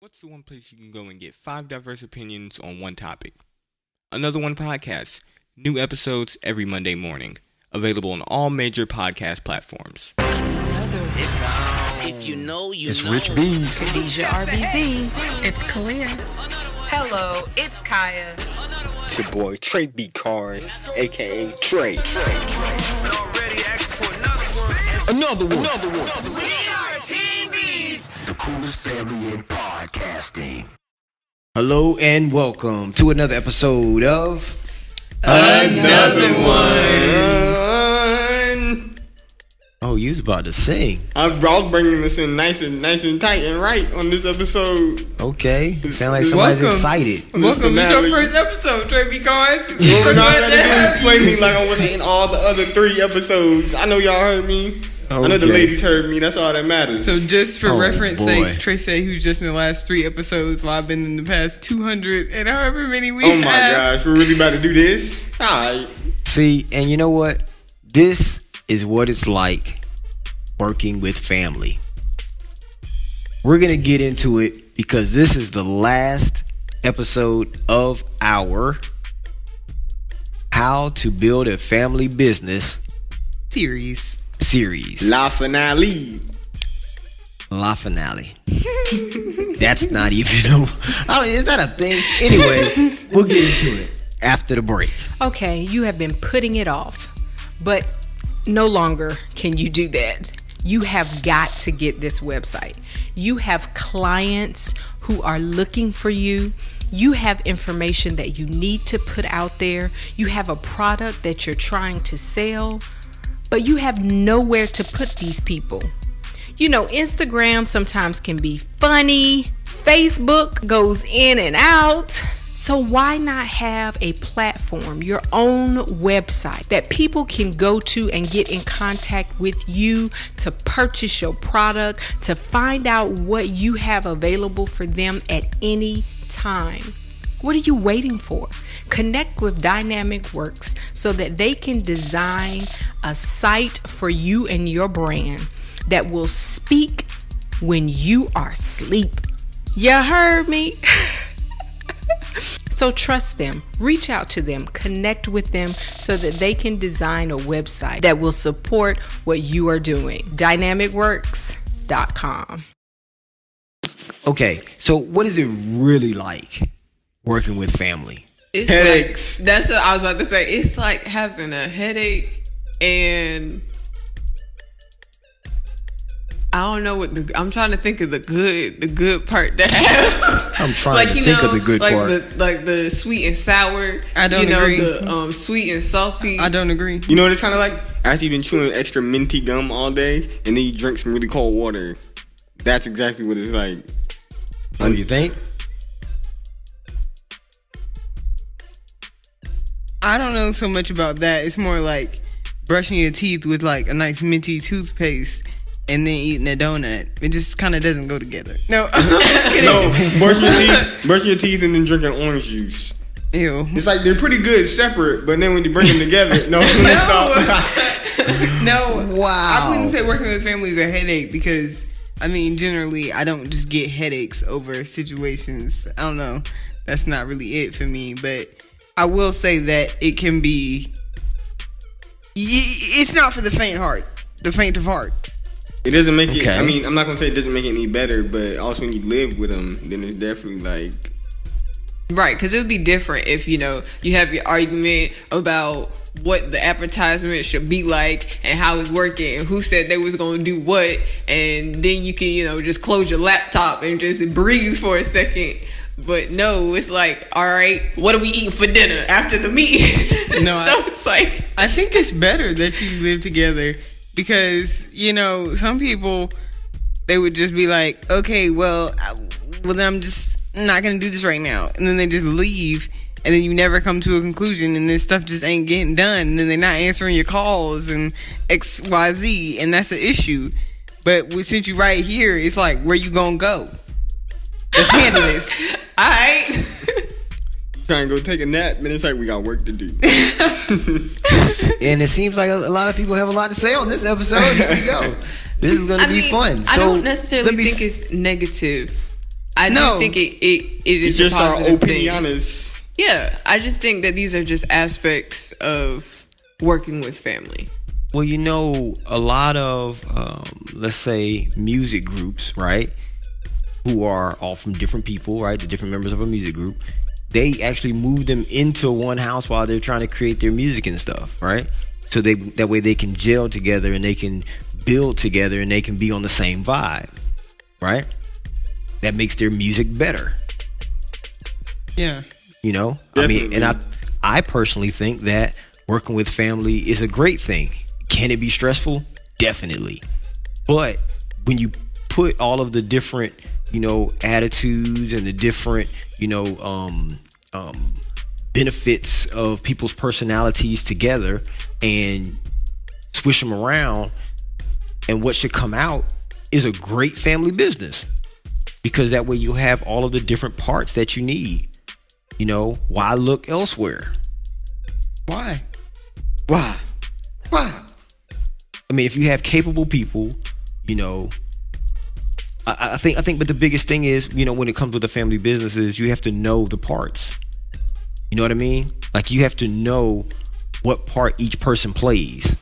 What's the one place you can go and get 5 diverse opinions on one topic? Another One podcast. New episodes every Monday morning. Available on all major podcast platforms. It's if you know, you it's know. Rich Bees. Khadijah RBZ. It's Kalia. Hello, it's Kaya. It's your boy Trey B. Cars, aka Trey. Another one. We are Team Bees. The coolest family in podcasting. Hello and welcome to another episode of Another one. Oh, you was about to sing. I was bringing this in nice and tight and right on this episode. Okay, sound like somebody's welcome. excited. Welcome. It's your first episode, Trey B. Cards. What we're not gonna do is play me like I wasn't in all the other 3 episodes. I know y'all heard me. I know the Okay. ladies heard me. That's all that matters. So just for Oh, reference boy. sake, Trey said he was just in the last 3 episodes while I've been in the past 200 and however many we Oh my have. gosh, we're really about to do this? Alright. See, and you know what? This is what it's like working with family. We're gonna get into it because this is the last episode of our How to Build a Family Business Series. La finale. La finale. That's not even is that a thing? Anyway, we'll get into it after the break. Okay, you have been putting it off, but no longer can you do that. You have got to get this website. You have clients who are looking for you. You have information that you need to put out there. You have a product that you're trying to sell, but you have nowhere to put these people. You know, Instagram sometimes can be funny. Facebook goes in and out. So why not have a platform, your own website that people can go to and get in contact with you to purchase your product, to find out what you have available for them at any time? What are you waiting for? Connect with Dynamic Works so that they can design a site for you and your brand that will speak when you are asleep. You heard me? So trust them, reach out to them, connect with them so that they can design a website that will support what you are doing. Dynamicworks.com. Okay, so what is it really like working with family? It's Headaches. like, that's what I was about to say. It's like having a headache and I don't know I'm trying to think of the good part to have. I'm trying to think of the good part. The sweet and sour. I don't agree. The sweet and salty. I don't agree. You know what it's kind of like? After you've been chewing extra minty gum all day, and then you drink some really cold water. That's exactly what it's like. Oh, you think? I don't know so much about that. It's more like brushing your teeth with like a nice minty toothpaste and then eating a donut. It just kind of doesn't go together. No, I'm just kidding. No, brush your teeth and then drinking orange juice. Ew. It's like they're pretty good separate, but then when you bring them together, no. No. Wow. I wouldn't say working with family is a headache because, I mean, generally, I don't just get headaches over situations. I don't know. That's not really it for me. But I will say that it can be... It's not for the faint of heart. It doesn't make it. Okay. I mean, I'm not gonna say it doesn't make it any better, but also when you live with them, then it's definitely like. Right, because it would be different if, you have your argument about what the advertisement should be like and how it's working and who said they was going to do what, and then you can, just close your laptop and just breathe for a second. But no, it's like, all right, what are we eating for dinner after the meet? No, It's like... I think it's better that you live together because, some people, they would just be like, okay, well, then I'm just not going to do this right now. And then they just leave and then you never come to a conclusion and this stuff just ain't getting done. And then they're not answering your calls and X, Y, Z. And that's an issue. But since you right here, it's like, where you going to go? Let's handle this. All right. Trying to go take a nap, and it's like we got work to do. And it seems like a lot of people have a lot to say on this episode. Here we go. This is going to be fun. I don't necessarily think it's negative I No. do think it It's is a just our positive open thing. honest. Yeah, I just think that these are just aspects of working with family. Well, you know, a lot of, let's say, music groups, right? Who are all from different people, right? The different members of a music group. They actually move them into one house while they're trying to create their music and stuff, right? So that way they can gel together and they can build together and they can be on the same vibe, right? That makes their music better. Yeah. You know, Definitely. I mean, and I personally think that working with family is a great thing. Can it be stressful? Definitely. But when you put all of the different, you know, attitudes and the different, you know, benefits of people's personalities together and swish them around, and what should come out is a great family business, because that way you have all of the different parts that you need. You know, why look elsewhere? Why? Why? I mean, if you have capable people, you know, I think, but the biggest thing is, you know, when it comes with a family business is you have to know the parts. You know what I mean? Like, you have to know what part each person plays,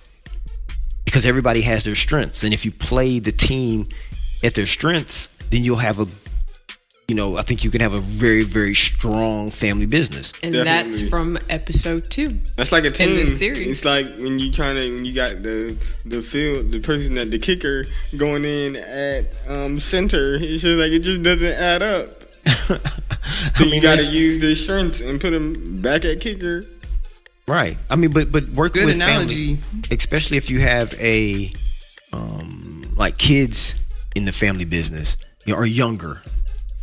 because everybody has their strengths. And if you play the team at their strengths, then you'll have I think you can have a very, very strong family business. And Definitely. that's from episode 2. That's like a team. this series. It's like when you got the person at the kicker going in at center. It's just like it just doesn't add up. So you got to use their strengths and put them back at kicker. Right. I mean, but working Good with analogy. family, especially if you have a like kids in the family business, you know, or younger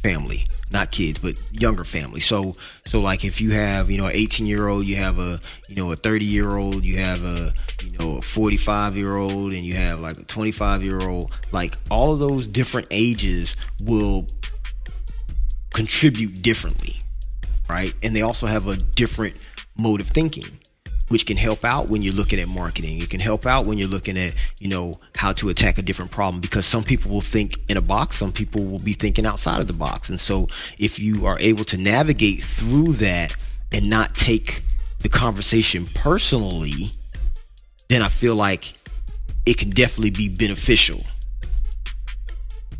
family, not kids, but younger family. So like if you have, you know, an 18-year-old, you have a 30-year-old, you have a 45-year-old, and you have like a 25-year-old. Like, all of those different ages will contribute differently, right? And they also have a different mode of thinking, which can help out when you're looking at marketing. It can help out when you're looking at, you know, how to attack a different problem, because some people will think in a box, some people will be thinking outside of the box. And so if you are able to navigate through that and not take the conversation personally, then I feel like it can definitely be beneficial.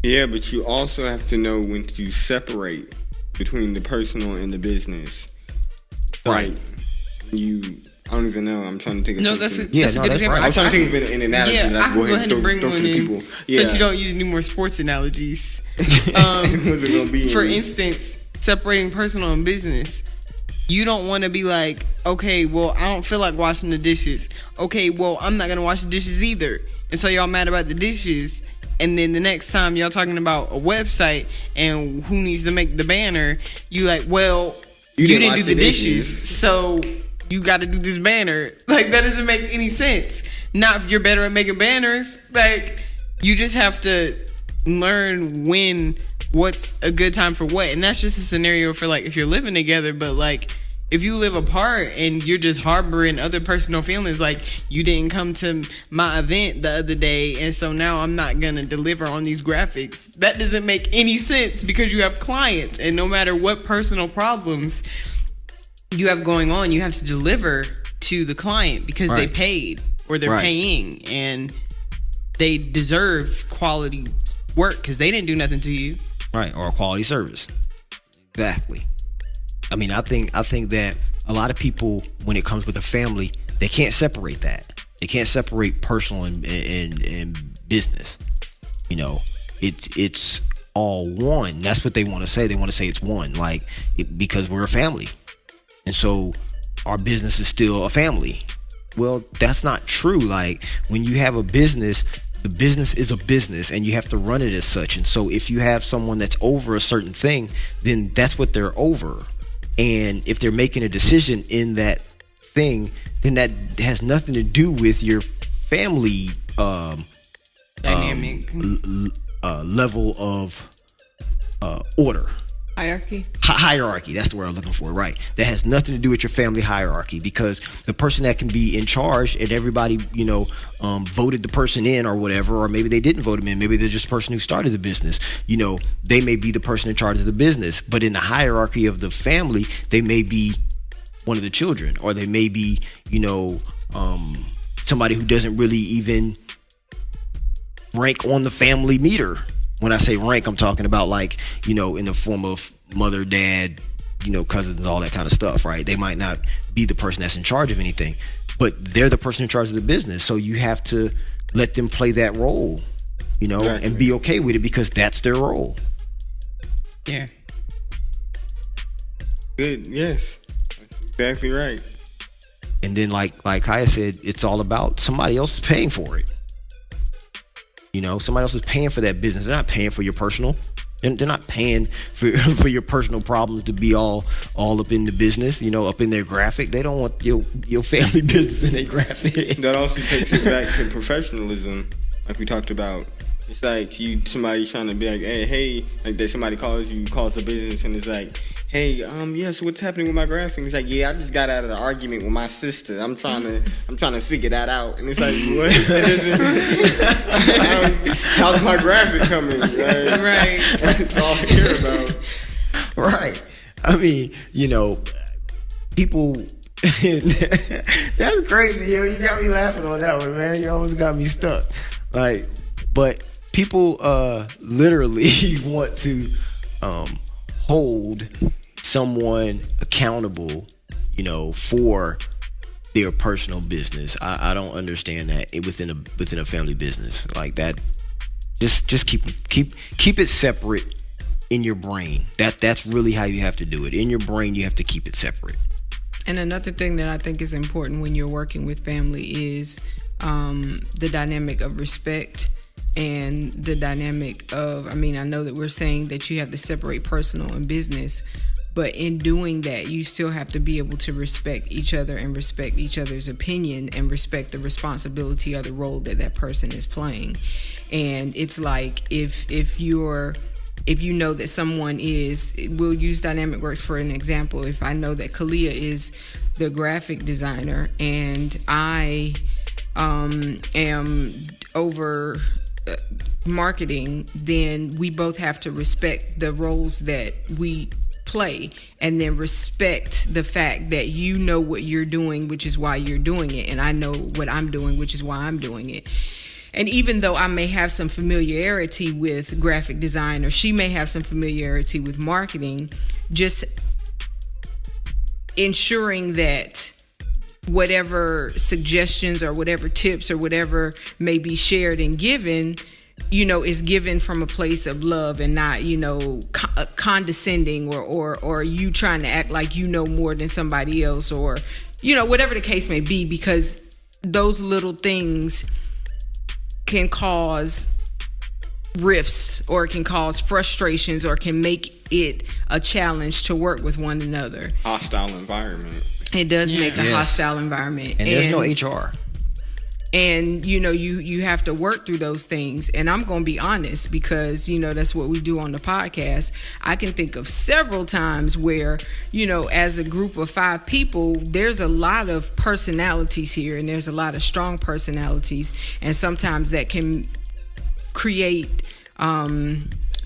Yeah, but you also have to know when to separate between the personal and the business. Right. Like, I don't even know. I'm trying to think of No, something. that's a good example. right. I'm trying to think of an analogy Yeah, that I I can go go ahead and bring throw one for the in, people. so that you don't use any more sports analogies. What's it gonna be? For instance, separating personal and business. You don't want to be like, okay, well, I don't feel like washing the dishes. Okay, well, I'm not going to wash the dishes either. And so y'all mad about the dishes. And then the next time y'all talking about a website and who needs to make the banner, you like, well, you didn't do the dishes. So you got to do this banner. Like, that doesn't make any sense. Not if you're better at making banners. Like, you just have to learn what's a good time for what. And that's just a scenario for, like, if you're living together. But, like, if you live apart and you're just harboring other personal feelings, like, you didn't come to my event the other day, and so now I'm not gonna deliver on these graphics. That doesn't make any sense, because you have clients, and no matter what personal problems you have going on, you have to deliver to the client, because they Right. paid, or they're Right. paying, and they deserve quality work because they didn't do nothing to you. Right, or a quality service. Exactly. I mean, I think that a lot of people, when it comes with a family, they can't separate that. They can't separate personal and business. You know, it's all one. That's what they want to say. They want to say it's one, like, because we're a family, and so our business is still a family. Well, that's not true. Like, when you have a business, the business is a business, and you have to run it as such. And so if you have someone that's over a certain thing, then that's what they're over. And if they're making a decision in that thing, then that has nothing to do with your family Dynamic. level of order. Hierarchy. Hierarchy, that's the word I'm looking for, right? That has nothing to do with your family hierarchy, because the person that can be in charge and everybody, voted the person in or whatever, or maybe they didn't vote him in, maybe they're just the person who started the business, they may be the person in charge of the business, but in the hierarchy of the family, they may be one of the children, or they may be, somebody who doesn't really even rank on the family meter. When I say rank, I'm talking about in the form of mother, dad, cousins, all that kind of stuff, right? They might not be the person that's in charge of anything, but they're the person in charge of the business. So you have to let them play that role, exactly. And be okay with it, because that's their role. Yeah. Good. Yes. That's exactly right. And then like Kaya said, it's all about somebody else is paying for it. Somebody else is paying for that business. They're not paying for your personal. They're not paying for your personal problems to be all up in the business, up in their graphic. They don't want your family business in their graphic. That also takes it back to professionalism, like we talked about. It's like somebody trying to be like, hey, like that somebody calls a business and it's like, hey, so what's happening with my graphic? It's like, I just got out of an argument with my sister. I'm trying to figure that out. And it's like, what? How's my graphic coming? Right. That's all I care about. Right. I mean, people. That's crazy, yo. You got me laughing on that one, man. You almost got me stuck. But people literally want to hold someone accountable, for their personal business. I don't understand that within a family business like that. Just keep it separate in your brain. That's really how you have to do it. In your brain, you have to keep it separate. And another thing that I think is important when you're working with family is the dynamic of respect and the dynamic of, I know that we're saying that you have to separate personal and business, but in doing that, you still have to be able to respect each other and respect each other's opinion and respect the responsibility or the role that person is playing. And it's like if you know that someone is, we'll use Dynamic Works for an example. If I know that Kalia is the graphic designer and I am over marketing, then we both have to respect the roles that we play, and then respect the fact that you know what you're doing, which is why you're doing it, and I know what I'm doing, which is why I'm doing it. And even though I may have some familiarity with graphic design, or she may have some familiarity with marketing, just ensuring that whatever suggestions or whatever tips or whatever may be shared and given, is given from a place of love and not, condescending or you trying to act like you know more than somebody else, or, whatever the case may be, because those little things can cause rifts or can cause frustrations or can make it a challenge to work with one another. Hostile environment. It does make a hostile environment. And there's no HR. And, you have to work through those things. And I'm going to be honest, because, that's what we do on the podcast. I can think of several times where, as a group of 5 people, there's a lot of personalities here, and there's a lot of strong personalities. And sometimes that can create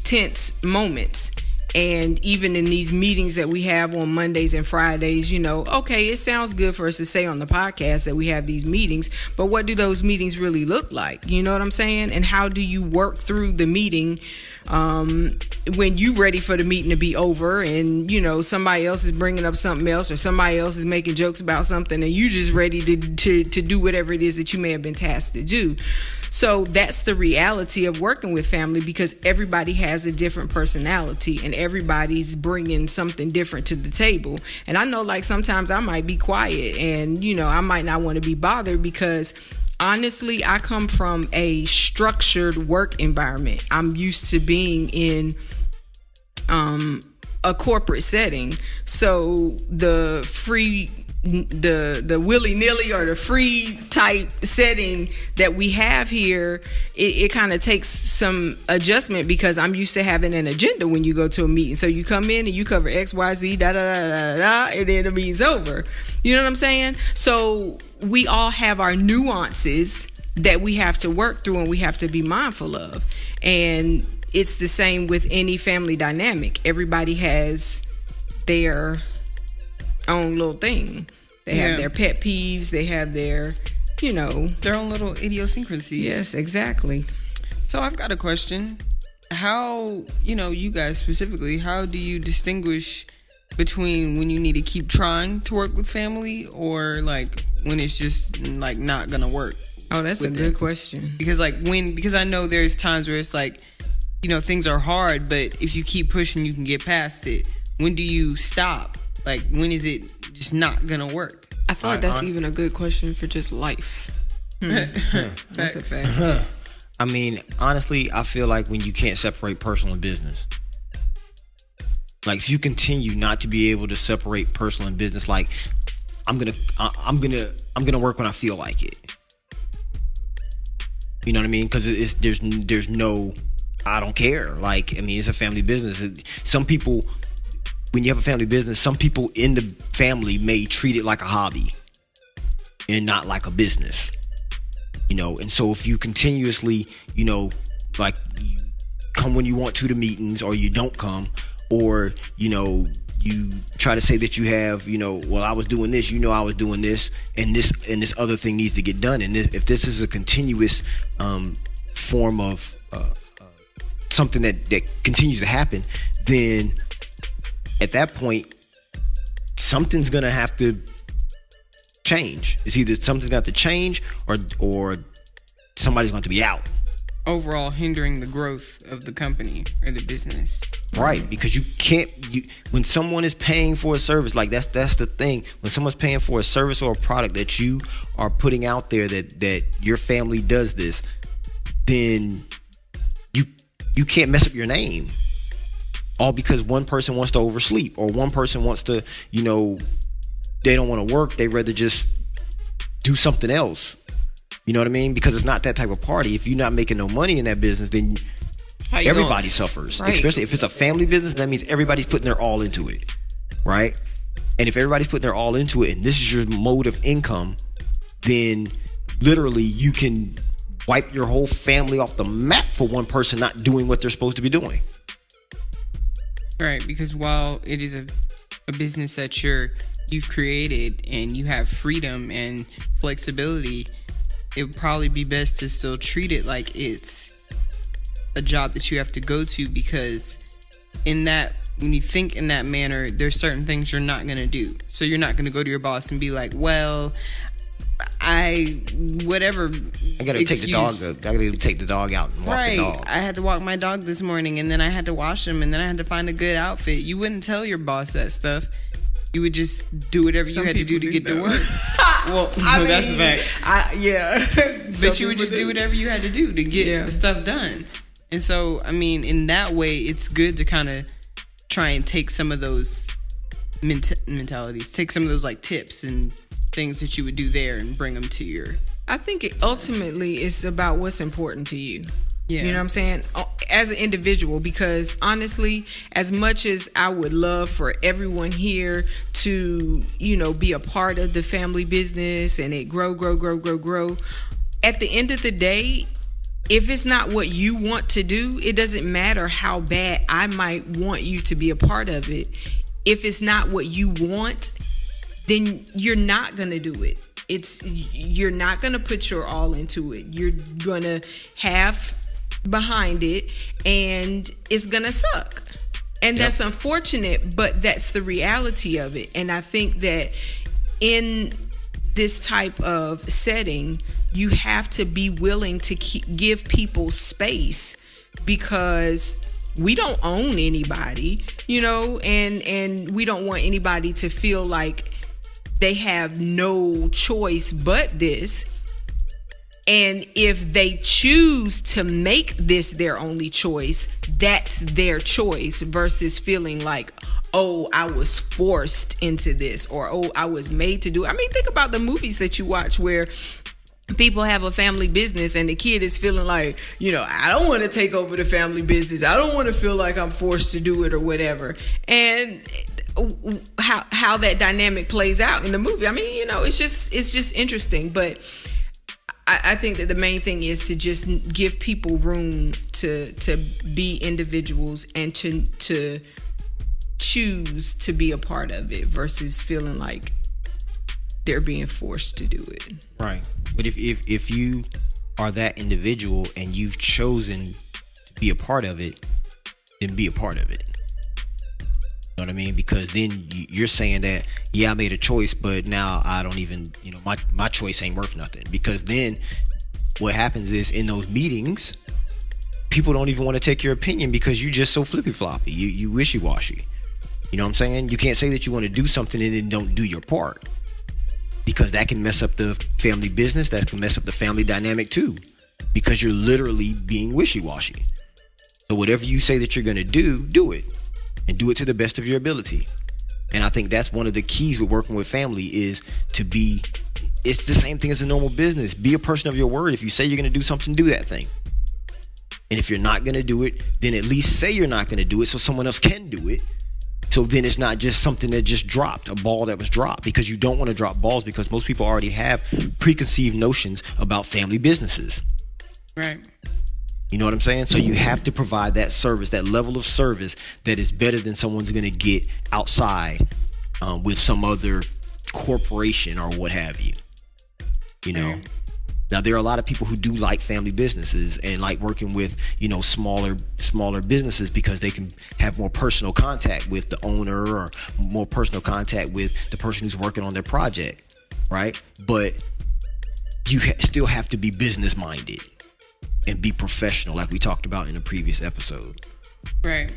tense moments. And even in these meetings that we have on Mondays and Fridays, okay, it sounds good for us to say on the podcast that we have these meetings, but what do those meetings really look like? You know what I'm saying? And how do you work through the meeting when you ready for the meeting to be over, and somebody else is bringing up something else, or somebody else is making jokes about something, and you just ready to do whatever it is that you may have been tasked to do. So that's the reality of working with family, because everybody has a different personality and everybody's bringing something different to the table. And I know, like, sometimes I might be quiet and, I might not want to be bothered, because honestly, I come from a structured work environment. I'm used to being in a corporate setting. So the the willy-nilly or the free type setting that we have here, it kind of takes some adjustment because I'm used to having an agenda when you go to a meeting. So you come in and you cover X, Y, Z, da da da da da, and then the meeting's over. You know what I'm saying? So we all have our nuances that we have to work through and we have to be mindful of. And it's the same with any family dynamic. Everybody has their own little thing. They have their pet peeves. They have their, their own little idiosyncrasies. Yes, exactly. So I've got a question. How, you guys specifically, how do you distinguish between when you need to keep trying to work with family or like when it's just like not gonna work? Oh, that's a good question. Because because I know there's times where it's like, things are hard, but if you keep pushing, you can get past it. When do you stop? Like, when is it just not gonna work? I feel like that's even a good question for just life. That's a fact. I mean, honestly, I feel like when you can't separate personal and business, like if you continue not to be able to separate personal and business, like I'm gonna work when I feel like it. You know what I mean? Because there's no, I don't care. Like, I mean, it's a family business. Some people, when you have a family business, some people in the family may treat it like a hobby and not like a business. And so if you continuously, like you come when you want to the meetings or you don't come, or, you try to say that you have, well, I was doing this, I was doing this, and this other thing needs to get done. And if this is a continuous form of something that continues to happen, then at that point, something's gonna have to change. It's either something's gonna have to change or somebody's going to be out. Overall, hindering the growth of the company or the business. Right, because you can't. When someone is paying for a service, like that's the thing. When someone's paying for a service or a product that you are putting out there that your family does this, then you can't mess up your name. All because one person wants to oversleep or one person wants to, they don't want to work. They rather just do something else. You know what I mean? Because it's not that type of party. If you're not making no money in that business, then everybody suffers. Right. Especially if it's a family business, that means everybody's putting their all into it. Right? And if everybody's putting their all into it and this is your mode of income, then literally you can wipe your whole family off the map for one person not doing what they're supposed to be doing. Right, because while it is a business that you've created and you have freedom and flexibility, it would probably be best to still treat it like it's a job that you have to go to, because when you think in that manner, there's certain things you're not going to do. So you're not going to go to your boss and be like, well, I gotta take the dog. I gotta take the dog out and walk the dog. I had to walk my dog this morning, and then I had to wash him, and then I had to find a good outfit. You wouldn't tell your boss that stuff. You would just do whatever you had to do to get to work. Well, that's a fact. Yeah. But you would just do whatever you had to do to get the stuff done. And so, I mean, in that way, it's good to kind of try and take some of those mentalities, take some of those like tips and things that you would do there and bring them to your. I think ultimately it's about what's important to you. Yeah. You know what I'm saying? As an individual, because honestly, as much as I would love for everyone here to, be a part of the family business and it grow, at the end of the day, if it's not what you want to do, it doesn't matter how bad I might want you to be a part of it. If it's not what you want, then you're not going to do it. You're not going to put your all into it. You're going to have behind it and it's going to suck. And that's unfortunate, but that's the reality of it. And I think that in this type of setting, you have to be willing to give people space, because we don't own anybody, and we don't want anybody to feel like they have no choice but this. And if they choose to make this their only choice, that's their choice, versus feeling like, oh, I was forced into this, or oh, I was made to do it. I mean, think about the movies that you watch where people have a family business and the kid is feeling like, I don't want to take over the family business. I don't want to feel like I'm forced to do it or whatever. And how that dynamic plays out in the movie. I mean, it's just interesting. But I think that the main thing is to just give people room to be individuals and to choose to be a part of it versus feeling like they're being forced to do it. Right. But if you are that individual and you've chosen to be a part of it, then be a part of it. You know what I mean? Because then you're saying that, yeah, I made a choice, but now I don't even, my choice ain't worth nothing. Because then what happens is in those meetings, people don't even want to take your opinion because you're just so flippy floppy. You wishy-washy. You know what I'm saying? You can't say that you want to do something and then don't do your part. Because that can mess up the family business. That can mess up the family dynamic too. Because you're literally being wishy-washy. So whatever you say that you're going to do it. And do it to the best of your ability. And I think that's one of the keys with working with family is it's the same thing as a normal business. Be a person of your word. If you say you're going to do something, do that thing. And if you're not going to do it, then at least say you're not going to do it so someone else can do it. So then it's not just something that just dropped, a ball that was dropped, because you don't want to drop balls because most people already have preconceived notions about family businesses. Right. You know what I'm saying? So you have to provide that service, that level of service that is better than someone's going to get outside with some other corporation or what have you. Now there are a lot of people who do like family businesses and like working with, smaller businesses because they can have more personal contact with the owner or more personal contact with the person who's working on their project, right? But you still have to be business minded and be professional like we talked about in a previous episode. Right.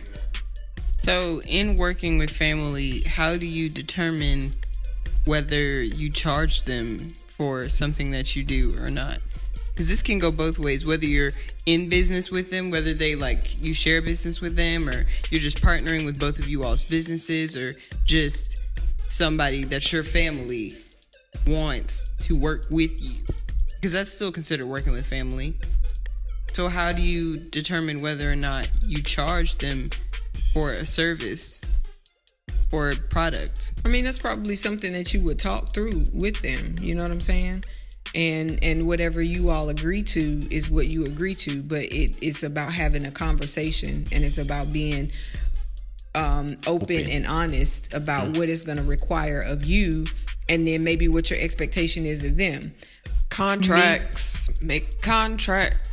So in working with family, how do you determine whether you charge them for something that you do or not? Because this can go both ways, whether you're in business with them, whether they you share business with them, or you're just partnering with both of you all's businesses, or just somebody that your family wants to work with you, because that's still considered working with family. So how do you determine whether or not you charge them for a service or a product? I mean, that's probably something that you would talk through with them. You know what I'm saying? And whatever you all agree to is what you agree to. But it's about having a conversation, and it's about being open and honest about what it's going to require of you, and then maybe what your expectation is of them. Make contracts.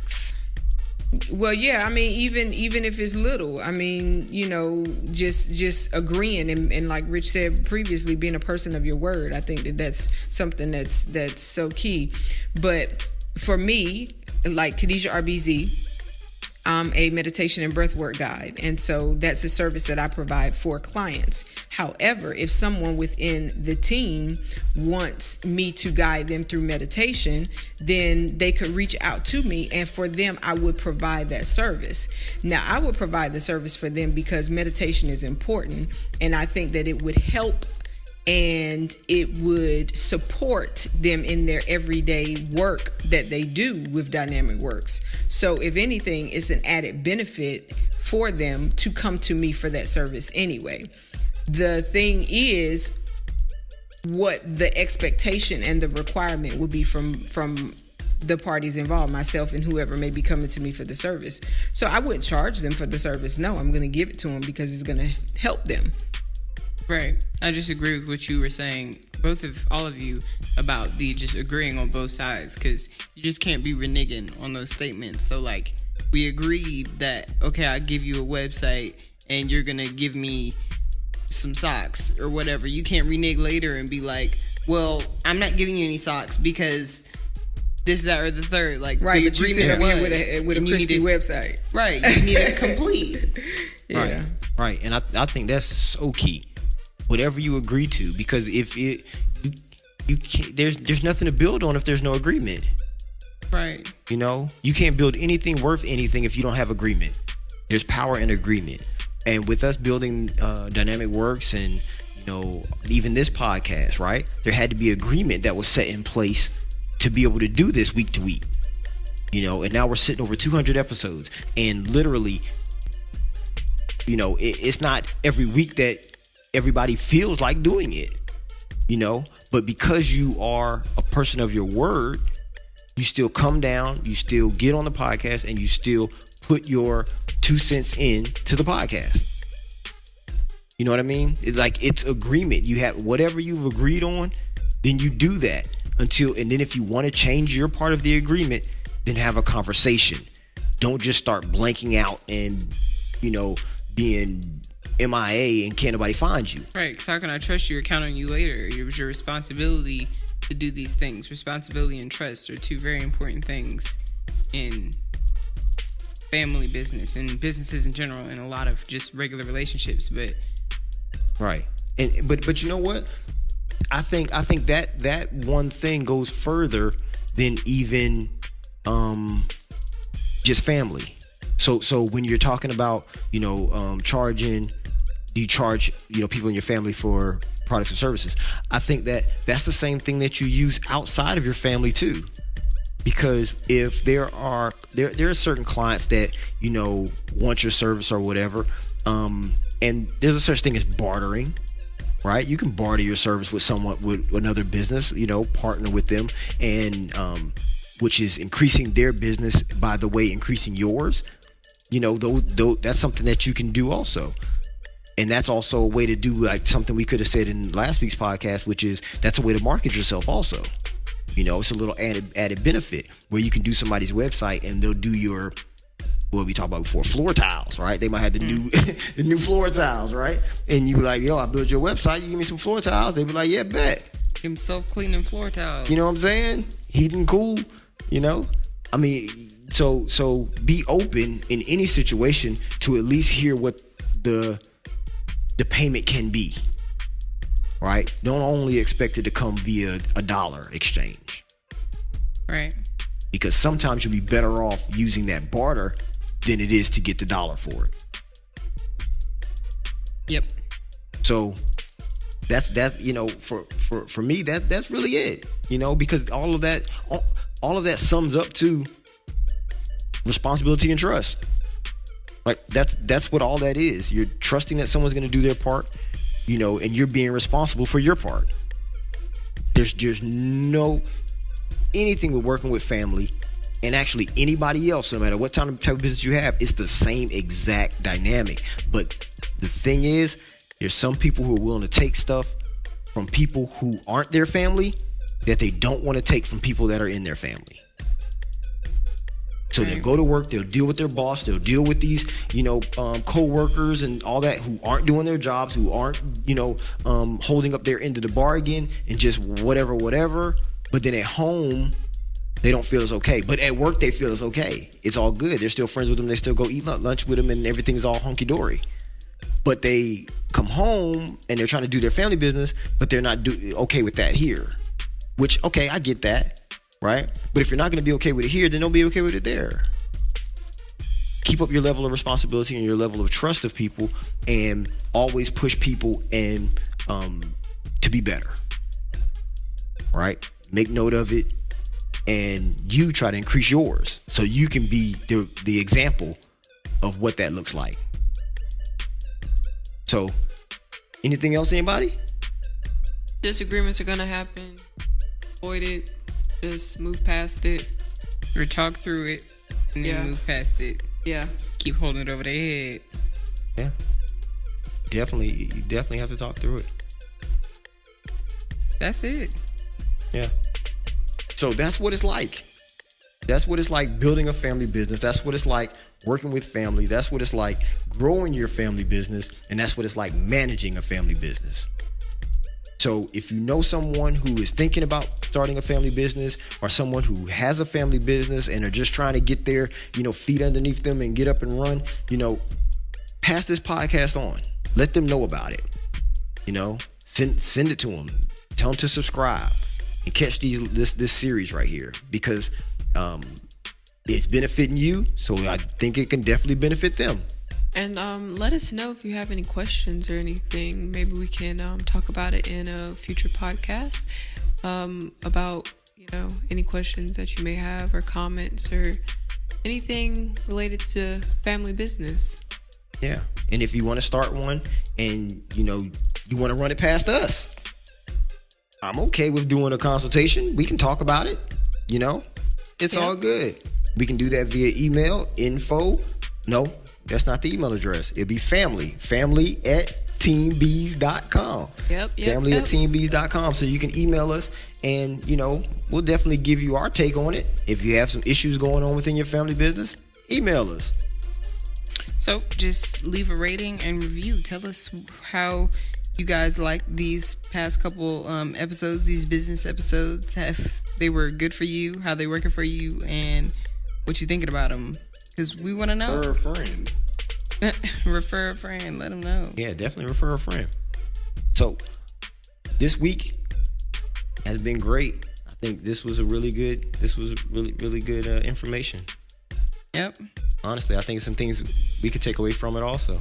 Well, yeah, I mean, even if it's little, I mean, just agreeing and like Rich said previously, being a person of your word. I think that's something that's so key. But for me, like Khadijah RBZ, I'm a meditation and breathwork guide, and so that's a service that I provide for clients. However, if someone within the team wants me to guide them through meditation, then they could reach out to me, and for them, I would provide that service. Now, I would provide the service for them because meditation is important, and I think that it would help and it would support them in their everyday work that they do with Dynamic Works. So if anything, it's an added benefit for them to come to me for that service anyway. The thing is what the expectation and the requirement would be from the parties involved, myself and whoever may be coming to me for the service. So I wouldn't charge them for the service. No, I'm going to give it to them because it's going to help them. Right. I just agree with what you were saying, all of you, about the just agreeing on both sides, because you just can't be reneging on those statements. So we agreed that, okay, I'll give you a website and you're going to give me some socks or whatever. You can't renege later and be like, well, I'm not giving you any socks because this, that, or the third. Right, the but you said with a crispy website. Right, you need it complete. Yeah. Right. And I think that's so key. Whatever you agree to, because if you can't, there's nothing to build on if there's no agreement. Right. You can't build anything worth anything if you don't have agreement. There's power in agreement. And with us building Dynamic Works and, you know, even this podcast, right? There had to be agreement that was set in place to be able to do this week to week. You know, and now we're sitting over 200 episodes. And literally, you know, it's not every week that everybody feels like doing it, you know. But because you are a person of your word, you still come down, you still get on the podcast, and you still put your 2 cents in to the podcast. You know what I mean? It's agreement. You have whatever you've agreed on, then you do that and then if you want to change your part of the agreement, then have a conversation. Don't just start blanking out and, you know, being MIA and can't nobody find you. Right, because how can I trust you or count on you later? It was your responsibility to do these things. Responsibility and trust are two very important things in family business and businesses in general, and a lot of just regular relationships. But right, and but you know what? I think that one thing goes further than even just family. So when you're talking about, you know, charging, do you charge, you know, people in your family for products and services? I think that's the same thing that you use outside of your family too. Because if there are certain clients that, you know, want your service or whatever, and there's a such thing as bartering, right? You can barter your service with someone, with another business, you know, partner with them, and which is increasing their business, by the way, increasing yours. You know, though that's something that you can do also. And that's also a way to do, like, something we could have said in last week's podcast, which is that's a way to market yourself also. You know, it's a little added benefit where you can do somebody's website and they'll do your, what we talked about before, floor tiles, right? They might have the new the new floor tiles, right? And you be like, yo, I built your website, you give me some floor tiles. They be like, yeah, bet. them self-cleaning floor tiles. You know what I'm saying? Heat and cool, you know? I mean, so be open in any situation to at least hear what the payment can be. Right? Don't only expect it to come via a dollar exchange. Right. Because sometimes you'll be better off using that barter than it is to get the dollar for it. Yep. So that's you know, for me, that's really it. You know, because all of that sums up to responsibility and trust. Like that's what all that is. You're trusting that someone's going to do their part, you know, and you're being responsible for your part. There's no anything with working with family, and actually anybody else, no matter what type of business you have, it's the same exact dynamic. But the thing is, there's some people who are willing to take stuff from people who aren't their family that they don't want to take from people that are in their family. So they'll go to work, they'll deal with their boss, they'll deal with these, you know, co-workers and all that who aren't doing their jobs, who aren't, you know, holding up their end of the bargain and just whatever. But then at home, they don't feel it's okay. But at work, they feel it's okay. It's all good. They're still friends with them. They still go eat lunch with them, and everything's all hunky-dory. But they come home and they're trying to do their family business, but they're not okay with that here. Which, okay, I get that. Right? But if you're not going to be okay with it here, then don't be okay with it there. Keep up your level of responsibility and your level of trust of people, and always push people and to be better. Right? Make note of it, and you try to increase yours so you can be the example of what that looks like. So, anything else, anybody? Disagreements are going to happen. Avoid it. Just move past it. Or talk through it and then move past it. Yeah. Keep holding it over their head. Yeah. You definitely have to talk through it. That's it. Yeah. So that's what it's like. That's what it's like building a family business. That's what it's like working with family. That's what it's like growing your family business. And that's what it's like managing a family business. So if you know someone who is thinking about starting a family business, or someone who has a family business and are just trying to get their, you know, feet underneath them and get up and run, you know, pass this podcast on. Let them know about it. You know, send it to them. Tell them to subscribe and catch this series right here, because it's benefiting you. So I think it can definitely benefit them. And let us know if you have any questions or anything. Maybe we can talk about it in a future podcast about, any questions that you may have or comments or anything related to family business. Yeah. And if you want to start one and, you want to run it past us, I'm okay with doing a consultation. We can talk about it. It's all good. We can do that via email, info. No, that's not the email address. It'll be family at teambees.com. Family at teambees.com. So you can email us and, we'll definitely give you our take on it. If you have some issues going on within your family business, email us. So just leave a rating and review. Tell us how you guys like these past couple episodes, these business episodes. If they were good for you, how they working for you, and what you thinking about them. Because we want to know. Refer a friend. Refer a friend. Let them know. Yeah, definitely refer a friend. So this week has been great. I think this was really good information. Yep. Honestly, I think some things we could take away from it also.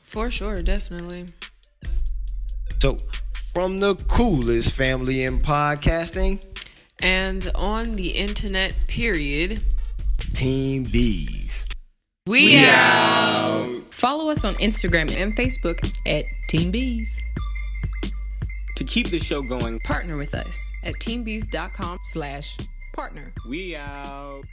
For sure, definitely. So, from the coolest family in podcasting and on the internet, period, Team Bees. We out. Follow us on Instagram and Facebook at Team Bees. To keep the show going, Partner with us at teambees.com/partner. we out.